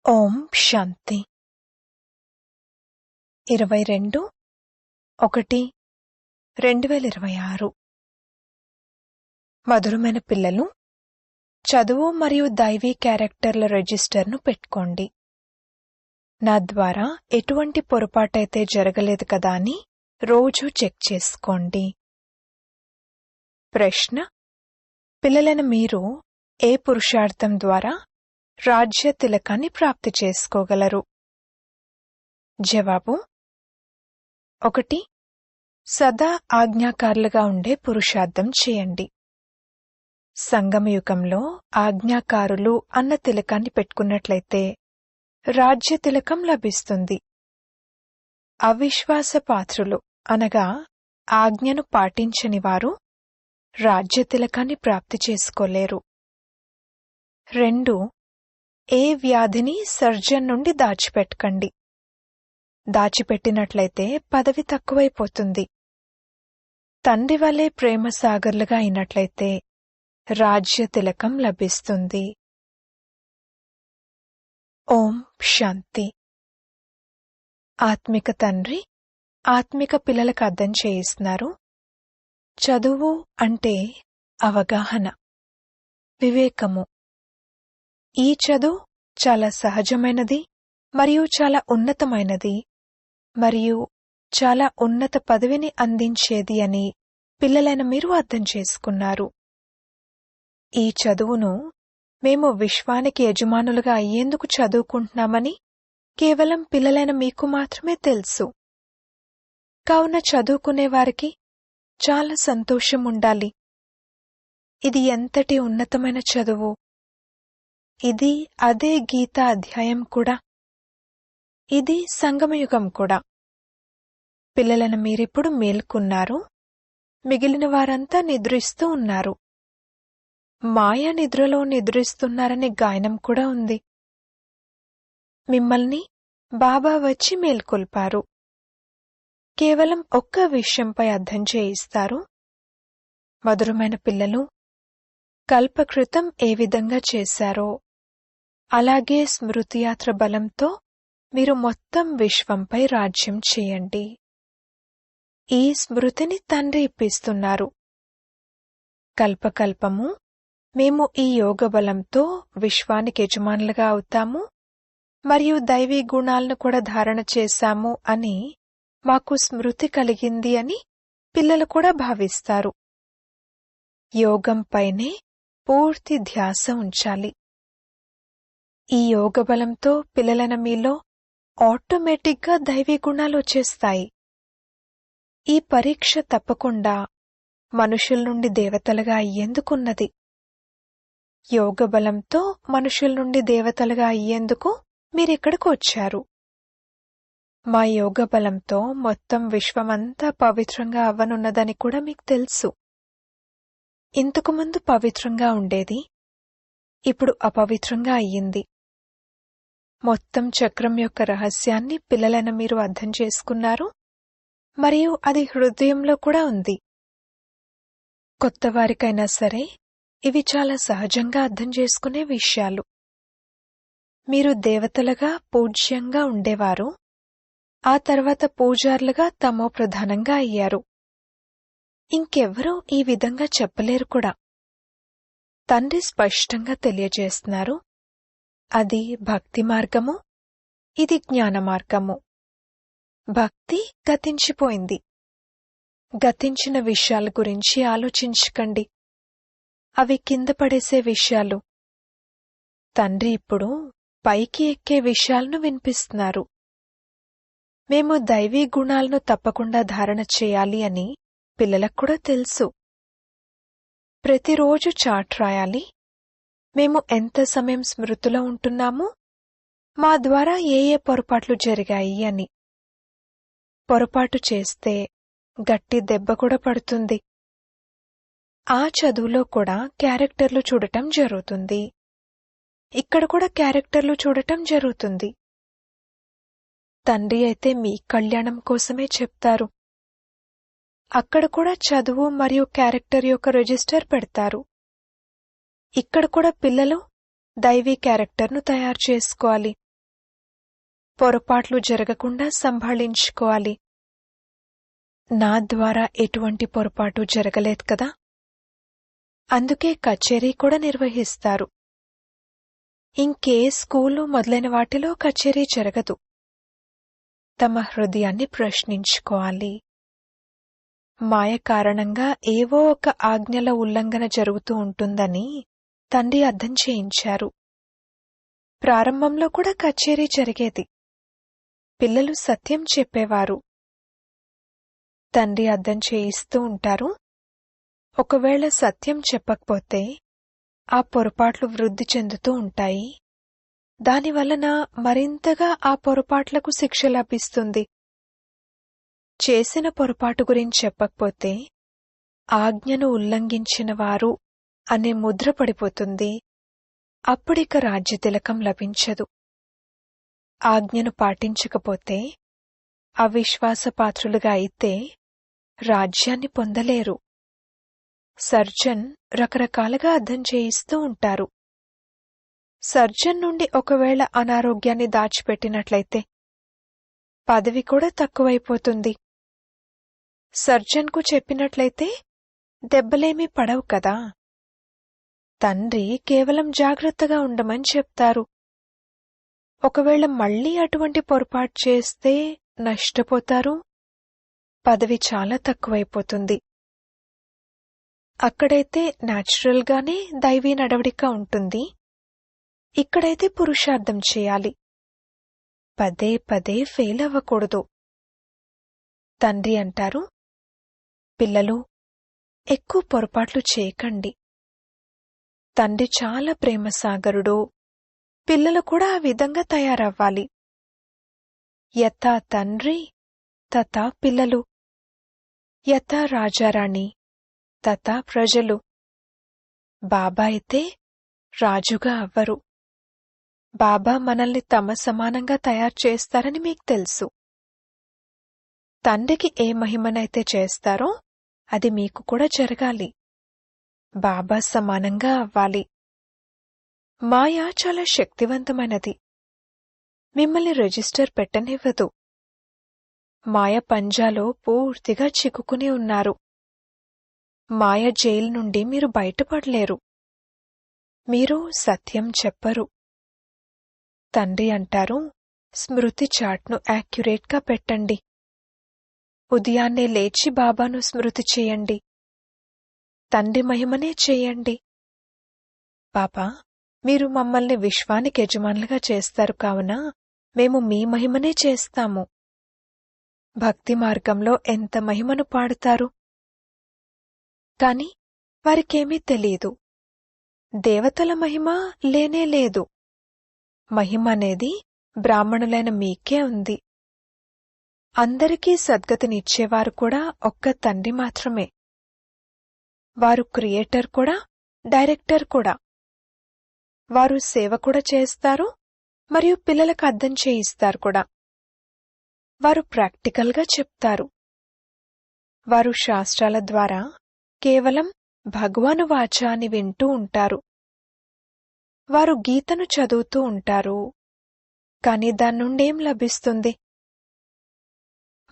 ఓం శాంతి 22/1/2026 మధురమైన పిల్లలు, చదువు మరియు దైవీ క్యారెక్టర్ల రిజిస్టర్ను పెట్టుకోండి. నా ద్వారా ఎటువంటి పొరపాటైతే జరగలేదు కదా అని రోజూ చెక్ చేసుకోండి. ప్రశ్న: పిల్లలైన మీరు ఏ పురుషార్థం ద్వారా రాజ్య తిలకాన్ని ప్రాప్తి చేసుకోగలరు? జవాబు: 1. సదా ఆజ్ఞాకారులుగా ఉండే పురుషార్థం చేయండి. సంగమయుగంలో ఆజ్ఞాకారులు అన్న తిలకాన్ని పెట్టుకున్నట్లయితే రాజ్య తిలకం లభిస్తుంది. అవిశ్వాస పాత్రులు అనగా ఆజ్ఞను పాటించని వారు రాజ్య తిలకాన్ని ప్రాప్తి చేసుకోలేరు. 2. ఏ వ్యాధిని సర్జన్ నుండి దాచిపెట్టకండి. దాచిపెట్టినట్లయితే పదవి తక్కువైపోతుంది. తండ్రి వలె ప్రేమసాగర్లుగా అయినట్లయితే రాజ్య తిలకం లభిస్తుంది. ఓం శాంతి. ఆత్మిక తండ్రి ఆత్మిక పిల్లలకు అర్థం చేయిస్తున్నారు. చదువు అంటే అవగాహన, వివేకము. ఈ చదువు చాలా సహజమైనది మరియు చాలా ఉన్నతమైనది మరియు చాలా ఉన్నత పదవిని అందించేది అని పిల్లలైన మీరు అర్థం చేసుకున్నారు. ఈ చదువును మేము విశ్వానికి యజమానులుగా అయ్యేందుకు చదువుకుంటున్నామని కేవలం పిల్లలైన మీకు మాత్రమే తెలుసు. కావున చదువుకునేవారికి చాలా సంతోషం ఉండాలి. ఇది ఎంతటి ఉన్నతమైన చదువు! ఇది అదే గీతా అధ్యాయం కూడా. ఇది సంగమయుగం కూడా. పిల్లలను మీరిప్పుడు మేల్కొన్నారు. మిగిలిన వారంతా నిద్రిస్తూ ఉన్నారు. మాయా నిద్రలో నిద్రిస్తున్నారనే గాయనం కూడా ఉంది. మిమ్మల్ని బాబా వచ్చి మేల్కొల్పారు. కేవలం ఒక్క విషయంపై అర్థం చేయిస్తారు. మధురమైన పిల్లలు, కల్పకృతం ఏ విధంగా చేశారో అలాగే స్మృతియాత్ర బలంతో మీరు మొత్తం విశ్వంపై రాజ్యం చేయండి. ఈ స్మృతిని తండ్రి ఇప్పిస్తున్నారు. కల్పకల్పము మేము ఈ యోగ బలంతో విశ్వానికి యజమానులుగా అవుతాము మరియు దైవీ గుణాలను కూడా ధారణ చేశాము అని మాకు స్మృతి కలిగింది అని పిల్లలు కూడా భావిస్తారు. యోగంపైనే పూర్తి ధ్యాస ఉంచాలి. ఈ యోగ బలంతో పిల్లలైన మీలో ఆటోమేటిక్గా దైవీ గుణాలు వచ్చేస్తాయి. ఈ పరీక్ష తప్పకుండా మనుషుల నుండి దేవతలుగా అయ్యేందుకున్నది. యోగ బలంతో మనుషుల నుండి దేవతలుగా అయ్యేందుకు మీరిక్కడికి వచ్చారు. మా యోగ బలంతో మొత్తం విశ్వమంతా పవిత్రంగా అవ్వనున్నదని కూడా మీకు తెలుసు. ఇంతకుముందు పవిత్రంగా ఉండేది, ఇప్పుడు అపవిత్రంగా అయ్యింది. మొత్తం చక్రం యొక్క రహస్యాన్ని పిల్లలైన మీరు అర్థం చేసుకున్నారు మరియు అది హృదయంలో కూడా ఉంది. కొత్తవారికైనా సరే ఇవి చాలా సహజంగా అర్థం చేసుకునే విషయాలు. మీరు దేవతలుగా పూజ్యంగా ఉండేవారు, ఆ తర్వాత పూజారులుగా తమో ప్రధానంగా అయ్యారు. ఇంకెవ్వరూ ఈ విధంగా చెప్పలేరు కూడా. తండ్రి స్పష్టంగా తెలియజేస్తున్నారు, అది భక్తి మార్గము, ఇది జ్ఞాన మార్గము. భక్తి గతించిపోయింది. గతించిన విషయాల గురించి ఆలోచించకండి. అవి కింద పడేసే విషయాలు. తండ్రి ఇప్పుడు పైకి ఎక్కే విషయాలను వినిపిస్తున్నారు. మేము దైవీ గుణాలను తప్పకుండా ధారణ చేయాలి అని పిల్లలకు కూడా తెలుసు. ప్రతిరోజు చాట్ రాయాలి. మేము ఎంత సమయం స్మృతిలో ఉంటున్నాము, మా ద్వారా ఏ ఏ పొరపాట్లు జరిగాయి అని. పొరపాటు చేస్తే గట్టి దెబ్బ కూడా పడుతుంది. ఆ చదువులో కూడా క్యారెక్టర్లు చూడటం జరుగుతుంది. ఇక్కడ కూడా క్యారెక్టర్లు చూడటం జరుగుతుంది. తండ్రి అయితే మీ కళ్యాణం కోసమే చెప్తారు. అక్కడ కూడా చదువు మరియు క్యారెక్టర్ యొక్క రిజిస్టర్ పెడతారు. ఇక్కడ కూడా పిల్లలు దైవీ క్యారెక్టర్ను తయారు చేసుకోవాలి. పొరపాట్లు జరగకుండా సంభాళించుకోవాలి. నా ద్వారా ఎటువంటి పొరపాటు జరగలేదు కదా, అందుకే కచేరీ కూడా నిర్వహిస్తారు. ఇంకే స్కూలు మొదలైన వాటిలో కచేరీ జరగదు. తమ హృదయాన్ని ప్రశ్నించుకోవాలి. మాయ కారణంగా ఏవో ఒక ఆజ్ఞల ఉల్లంఘన జరుగుతూ ఉంటుందని తండ్రి అర్థం చేయించారు. ప్రారంభంలో కూడా కచేరీ జరిగేది. పిల్లలు సత్యం చెప్పేవారు. తండ్రి అర్థం చేయిస్తూ ఉంటారు. ఒకవేళ సత్యం చెప్పకపోతే ఆ పొరపాట్లు వృద్ధి చెందుతూ ఉంటాయి. దానివలన మరింతగా ఆ పొరపాట్లకు శిక్ష లభిస్తుంది. చేసిన పొరపాటు గురించి చెప్పకపోతే ఆజ్ఞను ఉల్లంఘించిన వారు అనే ముద్ర పడిపోతుంది. అప్పుడిక రాజ్యతిలకం లభించదు. ఆజ్ఞను పాటించకపోతే అవిశ్వాసపాత్రులుగా అయితే రాజ్యాన్ని పొందలేరు. సర్జన్ రకరకాలుగా అర్థం చేయిస్తూ ఉంటారు. సర్జన్ నుండి ఒకవేళ అనారోగ్యాన్ని దాచిపెట్టినట్లయితే పదవి కూడా తక్కువైపోతుంది. సర్జన్కు చెప్పినట్లయితే దెబ్బలేమీ పడవు కదా. తండ్రి కేవలం జాగ్రత్తగా ఉండమని చెప్తారు. ఒకవేళ మళ్లీ అటువంటి పొరపాటు చేస్తే నష్టపోతారు. పదవి చాలా తక్కువైపోతుంది. అక్కడైతే న్యాచురల్గానే దైవీ నడవడిక ఉంటుంది. ఇక్కడైతే పురుషార్థం చేయాలి. పదే పదే ఫెయిల్ అవ్వకూడదు. తండ్రి అంటారు, పిల్లలు ఎక్కువ పొరపాట్లు చేయకండి. తండ్రి చాలా ప్రేమసాగరుడు. పిల్లలు కూడా ఆ విధంగా తయారవ్వాలి. యథా తండ్రి తథా పిల్లలు, యథా రాజారాణి తథా ప్రజలు. బాబా అయితే రాజుగా అవ్వరు. బాబా మనల్ని తమ సమానంగా తయారు చేస్తారని మీకు తెలుసు. తండ్రికి ఏ మహిమనైతే చేస్తారో అది మీకు కూడా జరగాలి. బాబా సమానంగా అవ్వాలి. మాయ చాలా శక్తివంతమైనది. మిమ్మల్ని రిజిస్టర్ పెట్టనివ్వదు. మాయ పంజాలో పూర్తిగా చిక్కుకుని ఉన్నారు. మాయ జైలు నుండి మీరు బయటపడలేరు. మీరు సత్యం చెప్పరు. తండ్రి అంటారు, స్మృతి చాట్ను యాక్యురేట్గా పెట్టండి. ఉదయాన్నే లేచి బాబాను స్మృతి చేయండి. తండ్రి మహిమనే చేయండి. బాబా, మీరు మమ్మల్ని విశ్వానికి యజమానులుగా చేస్తారు కావున మేము మీ మహిమనే చేస్తాము. భక్తి మార్గంలో ఎంత మహిమను పాడుతారు. కాని వారికేమీ తెలీదు. దేవతల మహిమ లేనేలేదు. మహిమ అనేది బ్రాహ్మణులైన మీకే ఉంది. అందరికీ సద్గతినిచ్చేవారు కూడా ఒక్క తండ్రి మాత్రమే. వారు క్రియేటర్ కూడా, డైరెక్టర్ కూడా. వారు సేవ కూడా చేస్తారు మరియు పిల్లలకు అర్థం చేయిస్తారు కూడా. వారు ప్రాక్టికల్గా చెప్తారు. వారు శాస్త్రాల ద్వారా కేవలం భగవాను వాచ అని వింటూ ఉంటారు. వారు గీతను చదువుతూ ఉంటారు. కాని దాని నుండేం లభిస్తుంది?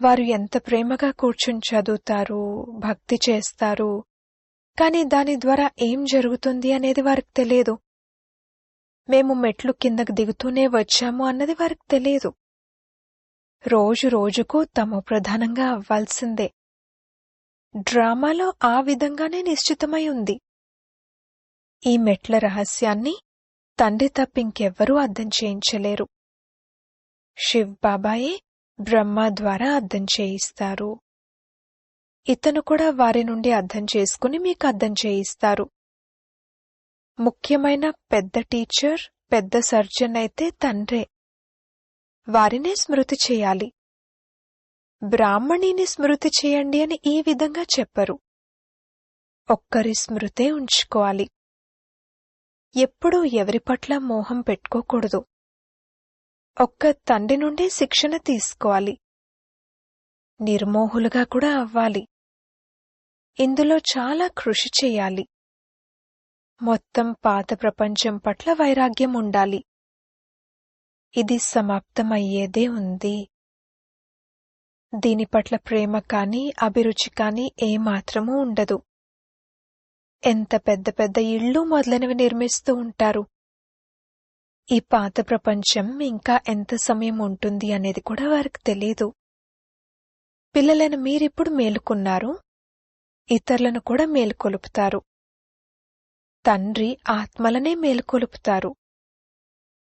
వారు ఎంత ప్రేమగా కూర్చుని చదువుతారు, భక్తి చేస్తారు. కాని దాని ద్వారా ఏం జరుగుతుంది అనేది వారికి తెలియదు. మేము మెట్లు కిందకు దిగుతూనే వచ్చాము అన్నది వారికి తెలియదు. రోజు రోజుకు తమో ప్రధానంగా అవ్వాల్సిందే. డ్రామాలో ఆ విధంగానే నిశ్చితమై ఉంది. ఈ మెట్ల రహస్యాన్ని తండ్రి తప్పింకెవ్వరూ అర్థం చేయించలేరు. శివ్ బాబాయే బ్రహ్మ ద్వారా అర్థం చేయిస్తారు. ఇతను కూడా వారి నుండి అర్థం చేసుకుని మీకు అర్థం చేయిస్తారు. ముఖ్యమైన పెద్ద టీచర్, పెద్ద సర్జన్ అయితే తండ్రే. వారినే స్మృతి చేయాలి. బ్రాహ్మణిని స్మృతి చేయండి అని ఈ విధంగా చెప్పరు. ఒక్కరి స్మృతే ఉంచుకోవాలి. ఎప్పుడూ ఎవరి పట్ల మోహం పెట్టుకోకూడదు. ఒక్క తండ్రి నుండే శిక్షణ తీసుకోవాలి. నిర్మోహులుగా కూడా అవ్వాలి. ఇందులో చాలా కృషి చేయాలి. మొత్తం పాత ప్రపంచం పట్ల వైరాగ్యం ఉండాలి. ఇది సమాప్తమయ్యేదే ఉంది. దీని పట్ల ప్రేమ కానీ అభిరుచి కానీ ఏమాత్రమూ ఉండదు. ఎంత పెద్ద పెద్ద ఇళ్ళు మొదలైనవి నిర్మిస్తూ ఉంటారు. ఈ పాత ప్రపంచం ఇంకా ఎంత సమయం ఉంటుంది అనేది కూడా వారికి తెలీదు. పిల్లలైన మీరిప్పుడు మేలుకున్నారు, ఇతరులను కూడా మేలుకొలుపుతారు. తండ్రి ఆత్మలనే మేలుకొలుపుతారు.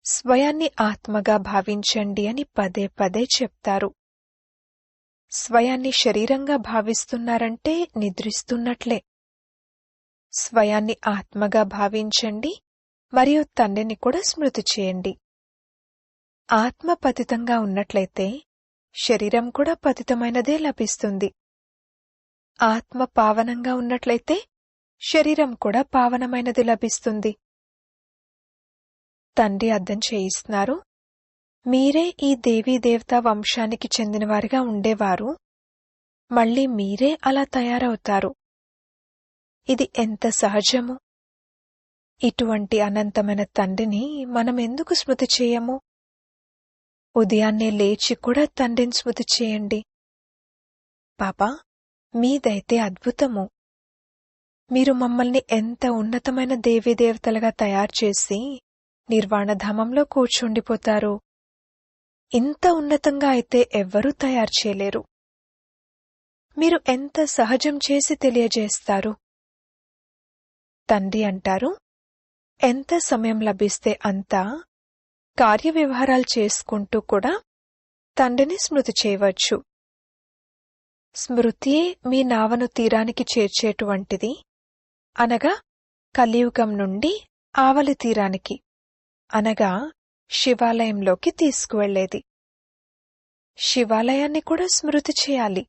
స్వయాన్ని ఆత్మగా భావించండి అని పదే పదే చెప్తారు. స్వయాన్ని శరీరంగా భావిస్తున్నారంటే నిద్రిస్తున్నట్లే. స్వయాన్ని ఆత్మగా భావించండి మరియు తండ్రిని కూడా స్మృతి చేయండి. ఆత్మ పతితంగా ఉన్నట్లయితే శరీరం కూడా పతితమైనదే లభిస్తుంది. ఆత్మ పావనంగా ఉన్నట్లయితే శరీరం కూడా పావనమైనది లభిస్తుంది. తండ్రి అర్థం చేయిస్తున్నారు, మీరే ఈ దేవీదేవతా వంశానికి చెందినవారిగా ఉండేవారు, మళ్ళీ మీరే అలా తయారవుతారు. ఇది ఎంత సహజము. ఇటువంటి అనంతమైన తండ్రిని మనమెందుకు స్మృతి చేయము? ఉదయాన్నే లేచి కూడా తండ్రిని స్మృతి చేయండి. పాపా, మీదైతే అద్భుతము. మీరు మమ్మల్ని ఎంత ఉన్నతమైన దేవీదేవతలుగా తయారుచేసి నిర్వాణధామంలో కూర్చుండిపోతారు. ఇంత ఉన్నతంగా అయితే ఎవ్వరూ తయారు చేయలేరు. మీరు ఎంత సహజం చేసి తెలియజేస్తారు. తండ్రి అంటారు, ఎంత సమయం లభిస్తే అంతా కార్యవ్యవహారాలు చేసుకుంటూ కూడా తండ్రిని స్మృతి చేయవచ్చు. స్మృతియే మీ నావను తీరానికి చేర్చేటువంటిది, అనగా కలియుగం నుండి ఆవలి తీరానికి, అనగా శివాలయంలోకి తీసుకువెళ్లేది. శివాలయాన్ని కూడా స్మృతి చేయాలి.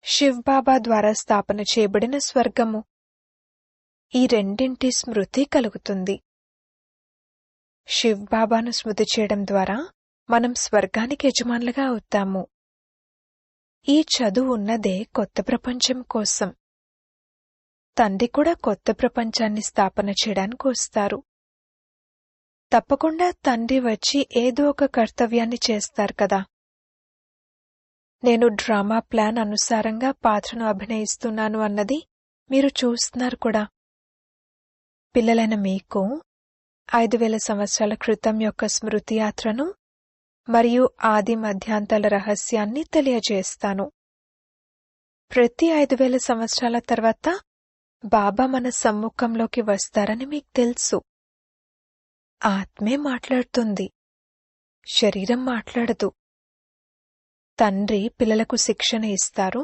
శివ్బాబా ద్వారా స్థాపన చేయబడిన స్వర్గము. ఈ రెండింటి స్మృతి కలుగుతుంది. శివ్బాబాను స్మృతి చేయడం ద్వారా మనం స్వర్గానికి యజమానులుగా అవుతాము. ఈ చదువు ఉన్నదే కొత్త ప్రపంచం కోసం. తండ్రి కూడా కొత్త ప్రపంచాన్ని స్థాపన చేయడానికి వస్తారు. తప్పకుండా తండ్రి వచ్చి ఏదో ఒక కర్తవ్యాన్ని చేస్తారు కదా. నేను డ్రామా ప్లాన్ అనుసారంగా పాత్రను అభినయిస్తున్నాను అన్నది మీరు చూస్తున్నారు కూడా. పిల్లలైన మీకు 5000 సంవత్సరాల క్రితం యొక్క స్మృతి యాత్రను మరియు ఆది మధ్యాంతాల రహస్యాన్ని తెలియజేస్తాను. ప్రతి 5000 సంవత్సరాల తర్వాత బాబా మన సమ్ముఖంలోకి వస్తారని మీకు తెలుసు. ఆత్మే మాట్లాడుతుంది, శరీరం మాట్లాడదు. తండ్రి పిల్లలకు శిక్షణ ఇస్తారు,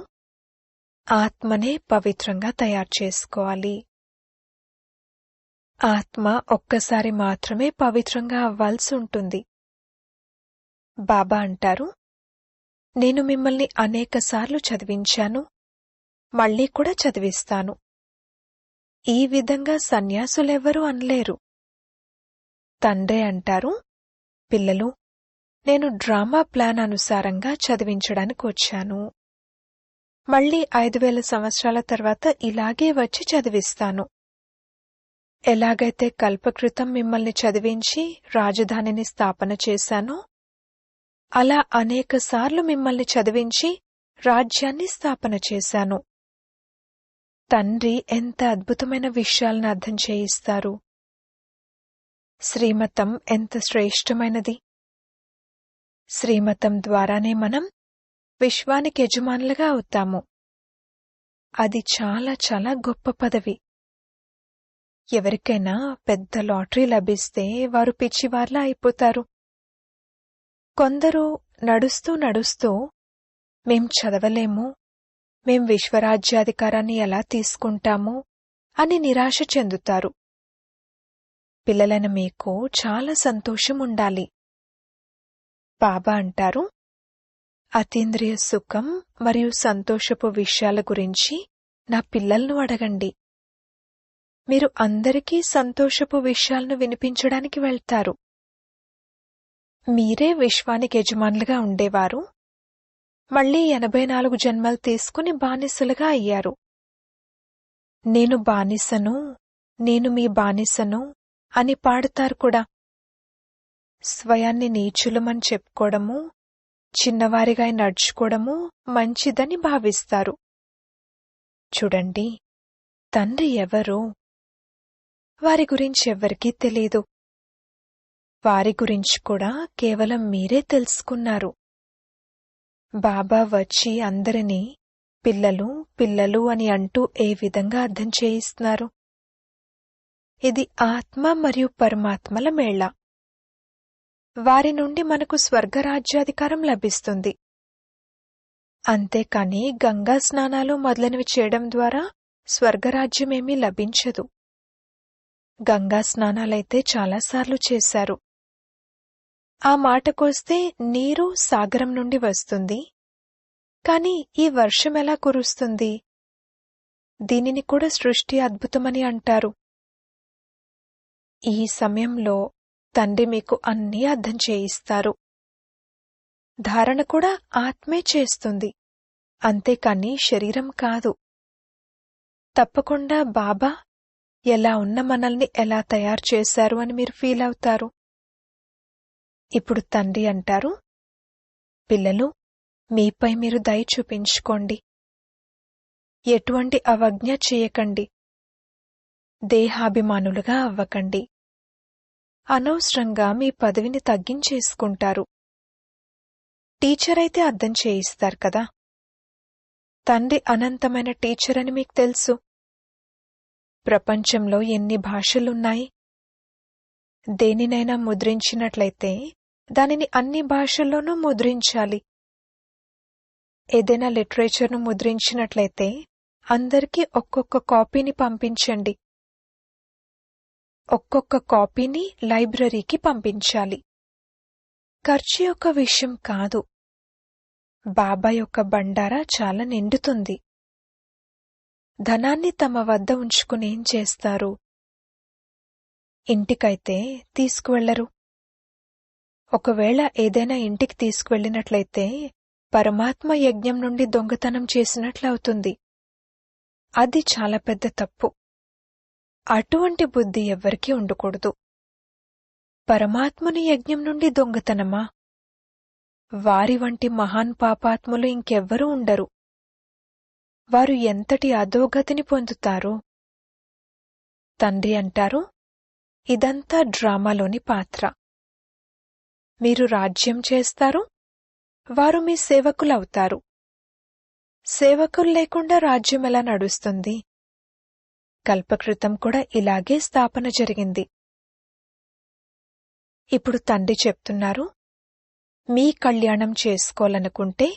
ఆత్మనే పవిత్రంగా తయారు చేసుకోవాలి. ఆత్మ ఒక్కసారి మాత్రమే పవిత్రంగా అవ్వాల్సి ఉంటుంది. బాబా అంటారు, నేను మిమ్మల్ని అనేకసార్లు చదివించాను, మళ్లీ కూడా చదివిస్తాను. ఈ విధంగా సన్యాసులెవ్వరూ అనలేరు. తండ్రే అంటారు, పిల్లలు, నేను డ్రామా ప్లాన్ అనుసారంగా చదివించడానికి వచ్చాను. మళ్లీ 5000 సంవత్సరాల తర్వాత ఇలాగే వచ్చి చదివిస్తాను. ఎలాగైతే కల్పకృతం మిమ్మల్ని చదివించి రాజధానిని స్థాపన చేశానో, అలా అనేకసార్లు మిమ్మల్ని చదివించి రాజ్యాన్ని స్థాపన చేశాను. తండ్రి ఎంత అద్భుతమైన విషయాలను అర్థం చేయిస్తారు. శ్రీమతం ఎంత శ్రేష్టమైనది. శ్రీమతం ద్వారానే మనం విశ్వానికి యజమానులుగా అవుతాము. అది చాలా చాలా గొప్ప పదవి. ఎవరికైనా పెద్ద లాటరీ లభిస్తే వారు పిచ్చివార్లా అయిపోతారు. కొందరు నడుస్తూ నడుస్తూ మేం చదవలేము, మేం విశ్వరాజ్యాధికారాన్ని ఎలా తీసుకుంటాము అని నిరాశ చెందుతారు. పిల్లలైన మీకు చాలా సంతోషం ఉండాలి. బాబా అంటారు, అతీంద్రియ సుఖం మరియు సంతోషపు విషయాల గురించి నా పిల్లలను అడగండి. మీరు అందరికీ సంతోషపు విషయాలను వినిపించడానికి వెళ్తారు. మీరే విశ్వానికి యజమానులుగా ఉండేవారు, మళ్లీ 84 జన్మలు తీసుకుని బానిసలుగా అయ్యారు. నేను బానిసను, నేను మీ బానిసను అని పాడుతారు కూడా. స్వయాన్ని నీచులమని చెప్పుకోవడము, చిన్నవారిగా నడుచుకోవడము మంచిదని భావిస్తారు. చూడండి, తండ్రి ఎవరు? వారి గురించి ఎవ్వరికీ తెలీదు. వారి గురించి కూడా కేవలం మీరే తెలుసుకున్నారు. బాబా వచ్చి అందరినీ పిల్లలు పిల్లలు అని అంటూ ఏ విధంగా అర్థం చేయిస్తున్నారు? ఇది ఆత్మ మరియు పరమాత్మల మేళ. వారి నుండి మనకు స్వర్గరాజ్యాధికారం లభిస్తుంది. అంతేకాని గంగా స్నానాలు మొదలైనవి చేయడం ద్వారా స్వర్గరాజ్యమేమీ లభించదు. గంగా స్నానాలైతే చాలాసార్లు చేశారు. ఆ మాటకొస్తే నీరు సాగరం నుండి వస్తుంది. కాని ఈ వర్షం ఎలా కురుస్తుంది? దీనిని కూడా సృష్టి అద్భుతమని అంటారు. ఈ సమయంలో తండ్రి మీకు అన్నీ అర్థం చేయిస్తారు. ధారణ కూడా ఆత్మే చేస్తుంది, అంతేకాని శరీరం కాదు. తప్పకుండా బాబా ఎలా ఉన్న మనల్ని ఎలా తయారు చేశారు అని మీరు ఫీల్ అవుతారు. ఇప్పుడు తండ్రి అంటారు, పిల్లలు, మీపై మీరు దయ చూపించుకోండి. ఎటువంటి అవజ్ఞ చేయకండి. దేహాభిమానులుగా అవ్వకండి. అనవసరంగా మీ పదవిని తగ్గించేసుకుంటారు. టీచర్ అయితే అర్థం చేయిస్తారు కదా. తండ్రి అనంతమైన టీచర్ అని మీకు తెలుసు. ప్రపంచంలో ఎన్ని భాషలున్నాయి? దేనినైనా ముద్రించినట్లయితే దానిని అన్ని భాషల్లోనూ ముద్రించాలి. ఏదైనా లిటరేచర్ను ముద్రించినట్లయితే అందరికీ ఒక్కొక్క కాపీని పంపించండి. ఒక్కొక్క కాపీని లైబ్రరీకి పంపించాలి. ఖర్చు యొక్క విషయం కాదు. బాబా యొక్క బండారా చాలా నిండుతుంది. ధనాన్ని తమ వద్ద ఉంచుకునేం చేస్తారు? ఇంటికైతే తీసుకువెళ్లరు. ఒకవేళ ఏదైనా ఇంటికి తీసుకువెళ్లినట్లయితే పరమాత్మ యజ్ఞం నుండి దొంగతనం చేసినట్లవుతుంది. అది చాలా పెద్ద తప్పు. అటువంటి బుద్ధి ఎవ్వరికీ ఉండకూడదు. పరమాత్ముని యజ్ఞం నుండి దొంగతనమా? వారి వంటి మహాన్ పాపాత్ములు ఇంకెవ్వరూ ఉండరు. వారు ఎంతటి అధోగతిని పొందుతారు? తండ్రి అంటారు, ఇదంతా డ్రామాలోని పాత్ర. మీరు రాజ్యం చేస్తారు, వారు మీ సేవకులవుతారు. సేవకులు లేకుండా రాజ్యం ఎలా నడుస్తుంది? కల్పకృతం కూడా ఇలాగే స్థాపన జరిగింది. ఇప్పుడు తండ్రి చెప్తున్నారు, మీ కళ్యాణం చేసుకోవాలనుకుంటే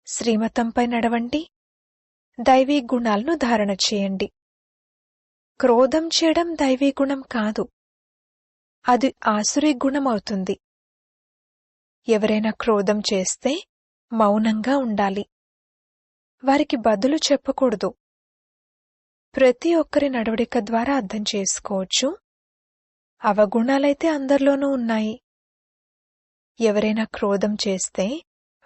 శ్రీమతంపై నడవండి, దైవీ గుణాలను ధారణ చేయండి. క్రోధం చేయడం దైవీ గుణం కాదు, అది ఆసురీ గుణమవుతుంది. ఎవరైనా క్రోధం చేస్తే మౌనంగా ఉండాలి. వారికి బదులు చెప్పకూడదు. ప్రతి ఒక్కరి నడవడిక ద్వారా అర్థం చేసుకోవచ్చు, అవగుణాలైతే అందరిలోనూ ఉన్నాయి. ఎవరైనా క్రోధం చేస్తే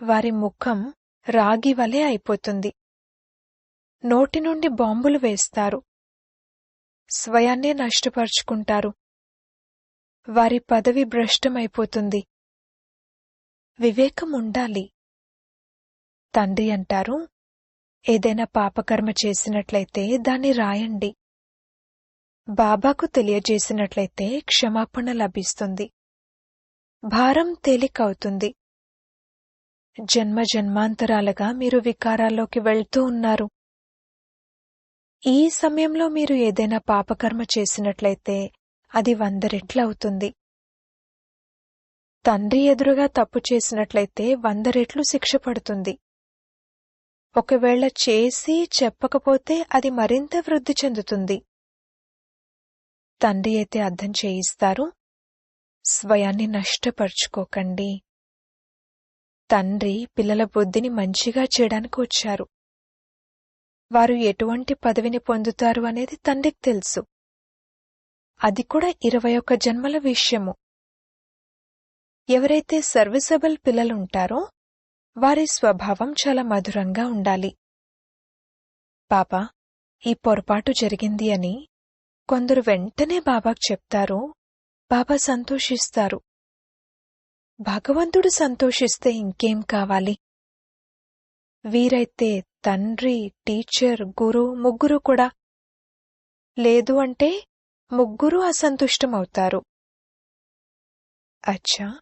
వారి ముఖం రాగి వలె అయిపోతుంది. నోటి నుండి బాంబులు వేస్తారు. స్వయాన్నే నష్టపరుచుకుంటారు. వారి పదవి భ్రష్టమైపోతుంది. వివేకం ఉండాలి. తండ్రి అంటారు, ఏదైనా పాపకర్మ చేసినట్లయితే దాన్ని రాయండి. బాబాకు తెలియజేసినట్లయితే క్షమాపణ లభిస్తుంది. భారం తేలికవుతుంది. జన్మ జన్మాంతరాలుగా మీరు వికారాల్లోకి వెళ్తూ ఉన్నారు. ఈ సమయంలో మీరు ఏదైనా పాపకర్మ చేసినట్లయితే అది 100 రెట్లు అవుతుంది. తండ్రి ఎదురుగా తప్పు చేసినట్లయితే 100 రెట్లు శిక్ష పడుతుంది. ఒకవేళ చేసి చెప్పకపోతే అది మరింత వృద్ధి చెందుతుంది. తండ్రి అయితే అర్థం చేయిస్తారు, స్వయాన్ని నష్టపరుచుకోకండి. తండ్రి పిల్లల బుద్ధిని మంచిగా చేయడానికి వచ్చారు. వారు ఎటువంటి పదవిని పొందుతారు అనేది తండ్రికి తెలుసు. అది కూడా 21 జన్మల విషయము. ఎవరైతే సర్వీసబుల్ పిల్లలుంటారో వారి స్వభావం చాలా మధురంగా ఉండాలి. బాబా, ఈ పొరపాటు జరిగింది అని కొందరు వెంటనే బాబాకు చెప్తారు. బాబా సంతోషిస్తారు. భగవంతుడు సంతోషిస్తే ఇంకేం కావాలి? వీరైతే తండ్రి, టీచర్, గురు ముగ్గురు కూడా. లేదు అంటే ముగ్గురు అసంతుష్టమవుతారు. అచ్చా,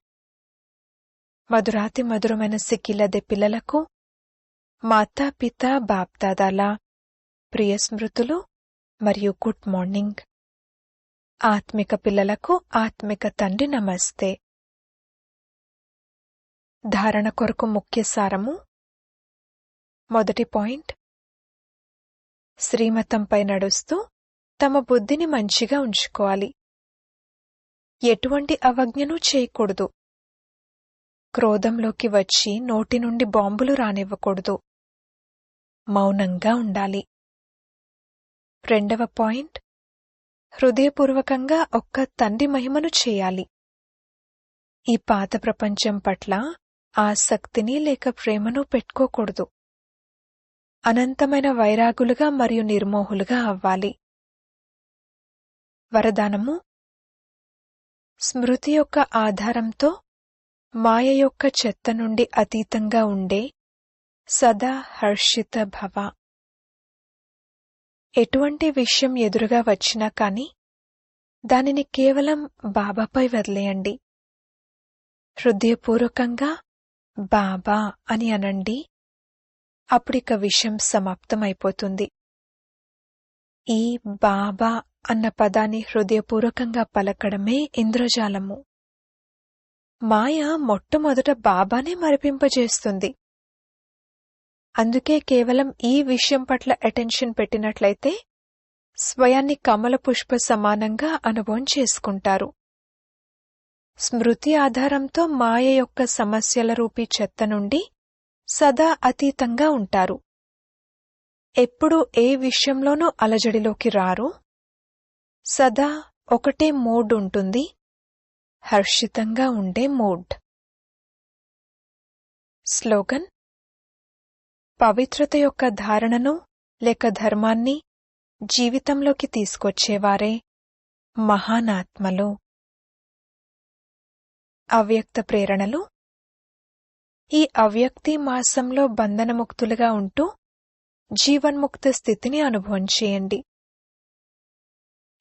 మధురాతి మధురమైన సిక్కిలదే పిల్లలకు మాతాపిత బాప్దాదాల ప్రియ స్మృతులు మరియు గుడ్ మార్నింగ్. ఆత్మిక పిల్లలకు ఆత్మిక తండ్రి నమస్తే. ధారణ కొరకు ముఖ్య సారము. మొదటి పాయింట్, శ్రీమతంపై నడుస్తూ తమ బుద్ధిని మంచిగా ఉంచుకోవాలి. ఎటువంటి అవజ్ఞను చేయకూడదు. క్రోధంలోకి వచ్చి నోటి నుండి బాంబులు రానివ్వకూడదు. మౌనంగా ఉండాలి. రెండవ పాయింట్, హృదయపూర్వకంగా ఒక్క తండ్రి మహిమను చేయాలి. ఈ పాత ప్రపంచం పట్ల ఆసక్తిని లేక ప్రేమను పెట్టుకోకూడదు. అనంతమైన వైరాగులుగా మరియు నిర్మోహులుగా అవ్వాలి. వరదానము. స్మృతి యొక్క ఆధారంతో మాయ యొక్క చెత్త నుండి అతీతంగా ఉండే సదా హర్షిత భవ. ఎటువంటి విషయం ఎదురుగా వచ్చినా కాని దానిని కేవలం బాబాపై వదిలేయండి. హృదయపూర్వకంగా బాబా అని అనండి. అప్పుడిక విషయం సమాప్తమైపోతుంది. ఈ బాబా అన్న పదాన్ని హృదయపూర్వకంగా పలకడమే ఇంద్రజాలము. మాయ మొట్టమొదట బాబానే మరిపింపజేస్తుంది. అందుకే కేవలం ఈ విషయం పట్ల అటెన్షన్ పెట్టినట్లయితే స్వయాన్ని కమల పుష్ప సమానంగా అనుభవం చేసుకుంటారు. స్మృతి ఆధారంతో మాయ యొక్క సమస్యల రూపీ చెత్త నుండి సదా అతీతంగా ఉంటారు. ఎప్పుడూ ఏ విషయంలోనూ అలజడిలోకి రారు. సదా ఒకటే మూడ్ ఉంటుంది, హర్షితంగా ఉండే మూడ్. స్లోగన్. పవిత్రత యొక్క ధారణను లేక ధర్మాన్ని జీవితంలోకి తీసుకొచ్చేవారే మహానాత్మలు. అవ్యక్త ప్రేరణలు. ఈ అవ్యక్తి మాసంలో బంధనముక్తులుగా ఉంటూ జీవన్ముక్త స్థితిని అనుభవం చేయండి.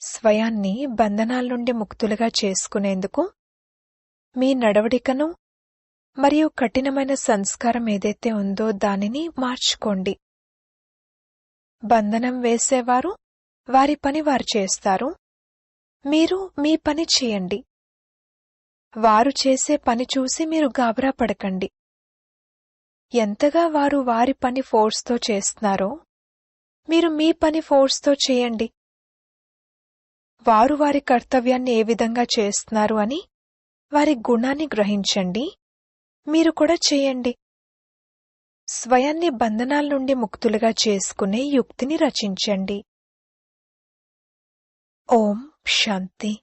స్వయాన్ని బంధనాల నుండి ముక్తులుగా చేసుకునేందుకు మీ నడవడికను మరియు కఠినమైన సంస్కారం ఏదైతే ఉందో దానిని మార్చుకోండి. బంధనం వేసేవారు వారి పని వారు చేస్తారు. మీరు మీ పని చేయండి. వారు చేసే పని చూసి మీరు గాబరా పడకండి. ఎంతగా వారు వారి పని ఫోర్స్తో చేస్తున్నారో మీరు మీ పని ఫోర్స్తో చేయండి. వారు వారి కర్తవ్యాన్ని ఏ విధంగా చేస్తున్నారు అని వారి గుణాన్ని గ్రహించండి. మీరు కూడా చేయండి. స్వయాన్ని బంధనాల నుండి ముక్తులుగా చేసుకునే యుక్తిని రచించండి. ఓం శాంతి.